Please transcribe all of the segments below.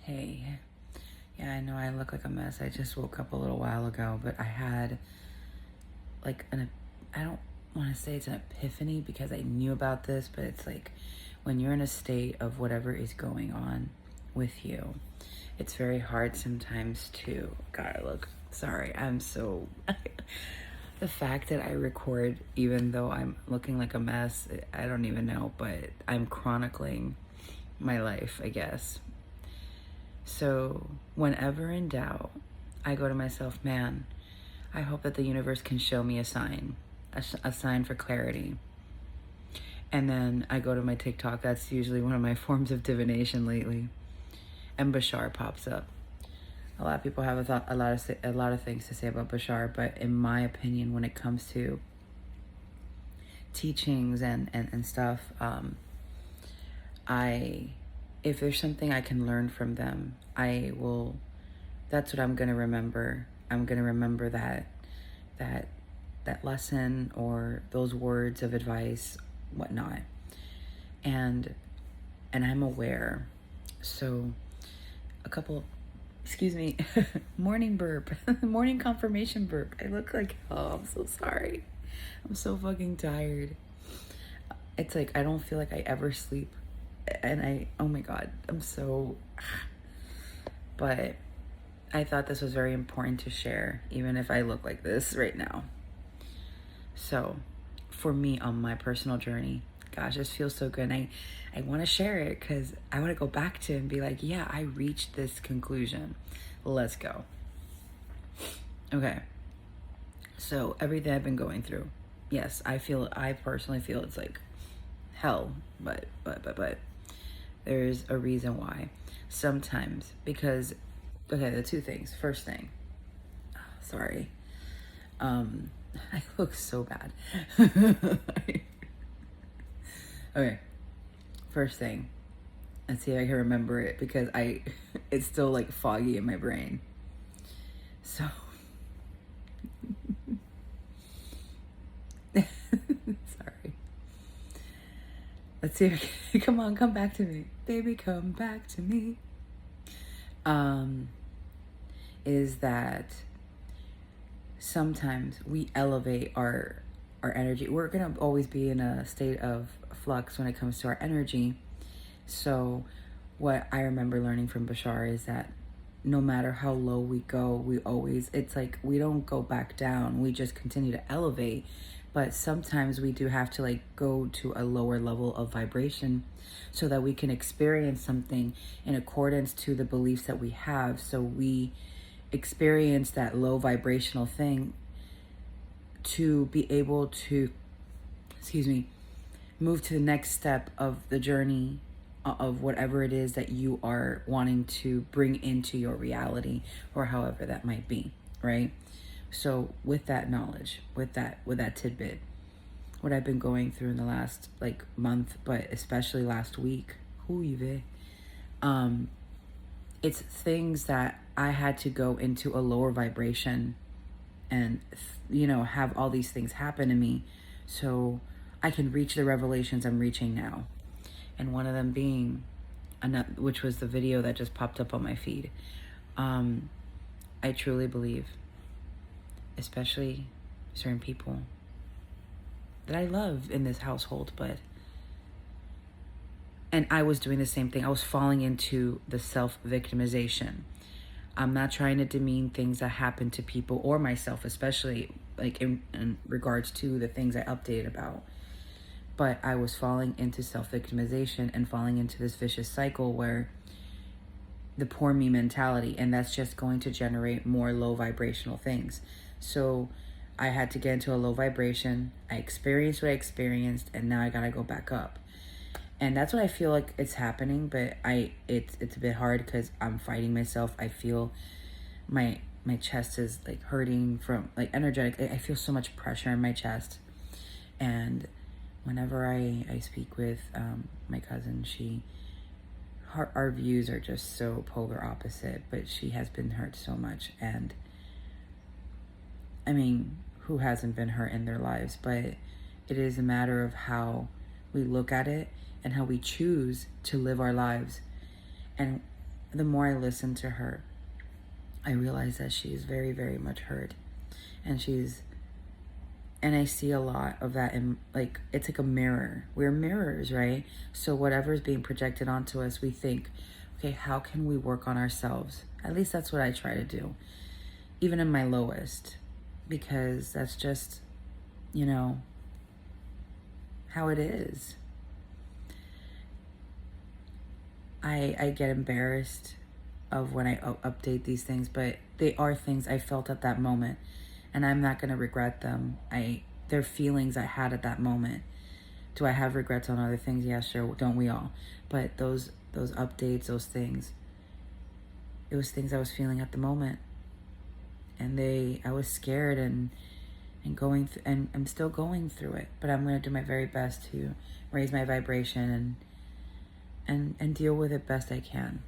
Hey, yeah, I know I look like a mess. I just woke up a little while ago, but I had like I don't want to say it's an epiphany because I knew about this, but it's like when you're in a state of whatever is going on with you, it's very hard sometimes to, God, look, sorry, I'm so, the fact that I record even though I'm looking like a mess, I don't even know, but I'm chronicling my life, I guess. So, whenever in doubt, I go to myself, man, I hope that the universe can show me a sign, a sign for clarity. And then I go to my TikTok. That's usually one of my forms of divination lately. And Bashar pops up. A lot of people have a lot of things to say about Bashar, but in my opinion, when it comes to teachings and stuff, if there's something I can learn from them, I will. That's what I'm gonna remember. I'm gonna remember that lesson or those words of advice, whatnot. And I'm aware. So a couple, excuse me, morning burp, morning confirmation burp. I look like, oh, I'm so sorry. I'm so fucking tired. It's like I don't feel like I ever sleep. And oh my God, I'm so, but I thought this was very important to share, even if I look like this right now. So, for me on my personal journey, gosh, this feels so good. And I want to share it because I want to go back to it and be like, yeah, I reached this conclusion. Let's go. Okay. So, everything I've been going through, yes, I personally feel it's like hell, but there's a reason why. Sometimes, because, okay, the two things. First thing, sorry. I look so bad. Okay, first thing. Let's see if I can remember it because it's still like foggy in my brain. So, sorry. Let's see if I can, come on, come back to me. Baby, come back to me. Is that sometimes we elevate our energy. We're gonna always be in a state of flux when it comes to our energy. So what I remember learning from Bashar is that no matter how low we go, it's like we don't go back down. We just continue to elevate. But sometimes we do have to like go to a lower level of vibration so that we can experience something in accordance to the beliefs that we have. So we experience that low vibrational thing to be able to, move to the next step of the journey of whatever it is that you are wanting to bring into your reality, or however that might be, right? So with that knowledge, with that tidbit, what I've been going through in the last like month, but especially last week, it's things that I had to go into a lower vibration and have all these things happen to me so I can reach the revelations I'm reaching now. And one of them being which was the video that just popped up on my feed. I truly believe, especially certain people that I love in this household, and I was doing the same thing. I was falling into the self-victimization. I'm not trying to demean things that happen to people or myself, especially like in regards to the things I updated about. But I was falling into self-victimization and falling into this vicious cycle where the poor me mentality, and that's just going to generate more low vibrational things. So I had to get into a low vibration. I experienced what I experienced, and now I gotta go back up. And that's what I feel like it's happening, but it's a bit hard because I'm fighting myself. I feel my chest is like hurting from like energetic. I feel so much pressure in my chest. And whenever I speak with my cousin, our views are just so polar opposite, but she has been hurt so much. And I mean, who hasn't been hurt in their lives? But it is a matter of how we look at it and how we choose to live our lives. And the more I listen to her, I realize that she's very, very much hurt. And I see a lot of that in, like, it's like a mirror. We're mirrors, right? So whatever is being projected onto us, we think, okay, how can we work on ourselves? At least that's what I try to do, even in my lowest, because that's just, you know, how it is. I get embarrassed of when I update these things, but they are things I felt at that moment, and I'm not going to regret them. They're feelings I had at that moment. Do I have regrets on other things? Yeah, sure. Don't we all? But those updates, those things, it was things I was feeling at the moment, and I was scared and going through, and I'm still going through it. But I'm going to do my very best to raise my vibration and deal with it best I can,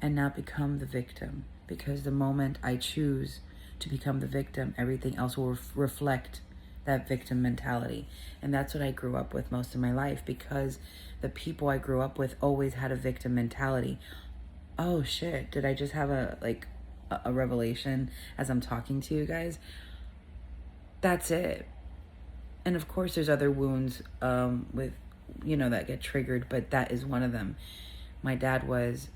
and not become the victim. Because the moment I choose to become the victim, everything else will reflect that victim mentality. And that's what I grew up with most of my life, because the people I grew up with always had a victim mentality. Oh shit, did I just have a revelation as I'm talking to you guys? That's it. And of course there's other wounds with, you know, that get triggered, but that is one of them. My dad was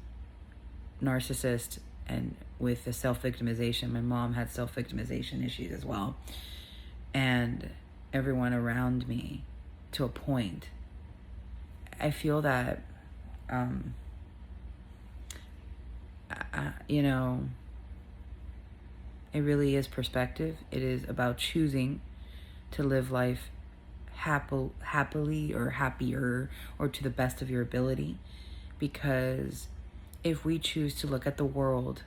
narcissist, and with the self-victimization, my mom had self-victimization issues as well. And everyone around me, to a point, I feel that, you know, it really is perspective. It is about choosing to live life happily or happier, or to the best of your ability. Because if we choose to look at the world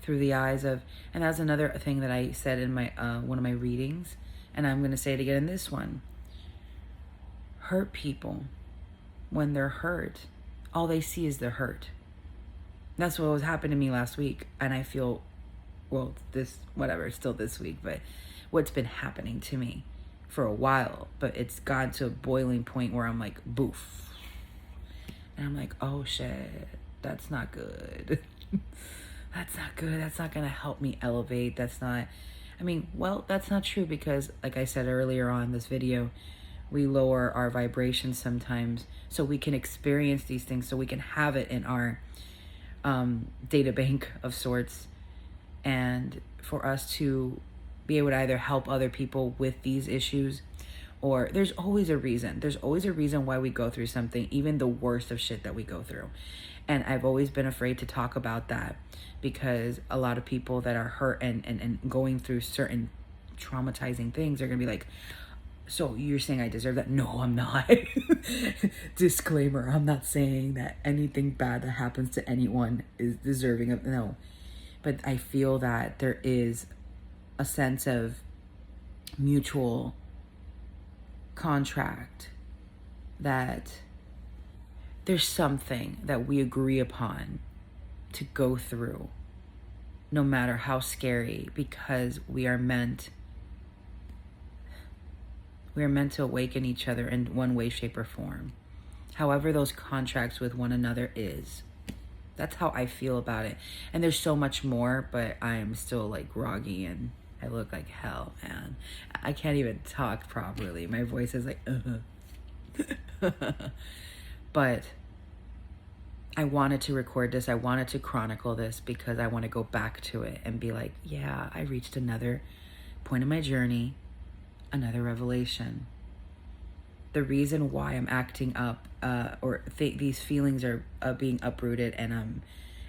through the eyes of, and that's another thing that I said in my one of my readings, and I'm going to say it again in this one. Hurt people, when they're hurt, all they see is the hurt. That's what was happening to me last week, and I feel, well, still this week, but what's been happening to me for a while, but it's gotten to a boiling point where I'm like, boof. And I'm like, oh shit, that's not good. That's not good. That's not going to help me elevate. That's not true, because like I said earlier on in this video, we lower our vibrations sometimes so we can experience these things, so we can have it in our data bank of sorts, and for us to be able to either help other people with these issues, or there's always a reason. There's always a reason why we go through something, even the worst of shit that we go through. And I've always been afraid to talk about that, because a lot of people that are hurt and going through certain traumatizing things are going to be like, so you're saying I deserve that? No, I'm not. Disclaimer, I'm not saying that anything bad that happens to anyone is deserving of, no. But I feel that there is a sense of mutual contract, that there's something that we agree upon to go through, no matter how scary, because we are meant to awaken each other in one way, shape, or form. However those contracts with one another is. That's how I feel about it. And there's so much more, but I am still like groggy and I look like hell, man. I can't even talk properly. My voice is like, But I wanted to record this. I wanted to chronicle this, because I want to go back to it and be like, yeah, I reached another point in my journey, another revelation. The reason why I'm acting up, these feelings are being uprooted, and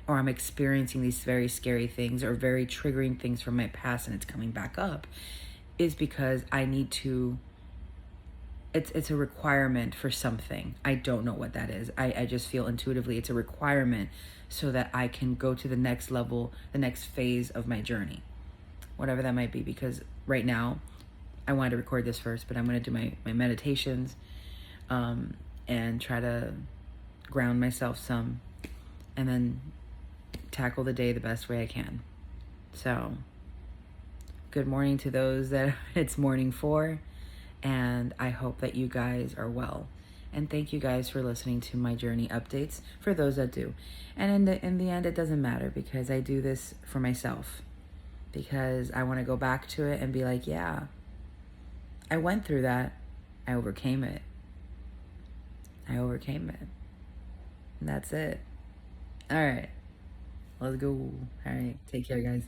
I'm experiencing these very scary things or very triggering things from my past, and it's coming back up, is because I need to. It's a requirement for something. I don't know what that is. I just feel intuitively it's a requirement so that I can go to the next level, the next phase of my journey, whatever that might be. Because right now, I wanted to record this first, but I'm going to do my meditations and try to ground myself some, and then tackle the day the best way I can. So, good morning to those that it's morning for, and I hope that you guys are well. And thank you guys for listening to my journey updates for those that do. And in the end, it doesn't matter because I do this for myself. Because I want to go back to it and be like, yeah, I went through that. I overcame it. I overcame it. And that's it. All right. Let's go. All right. Take care, guys.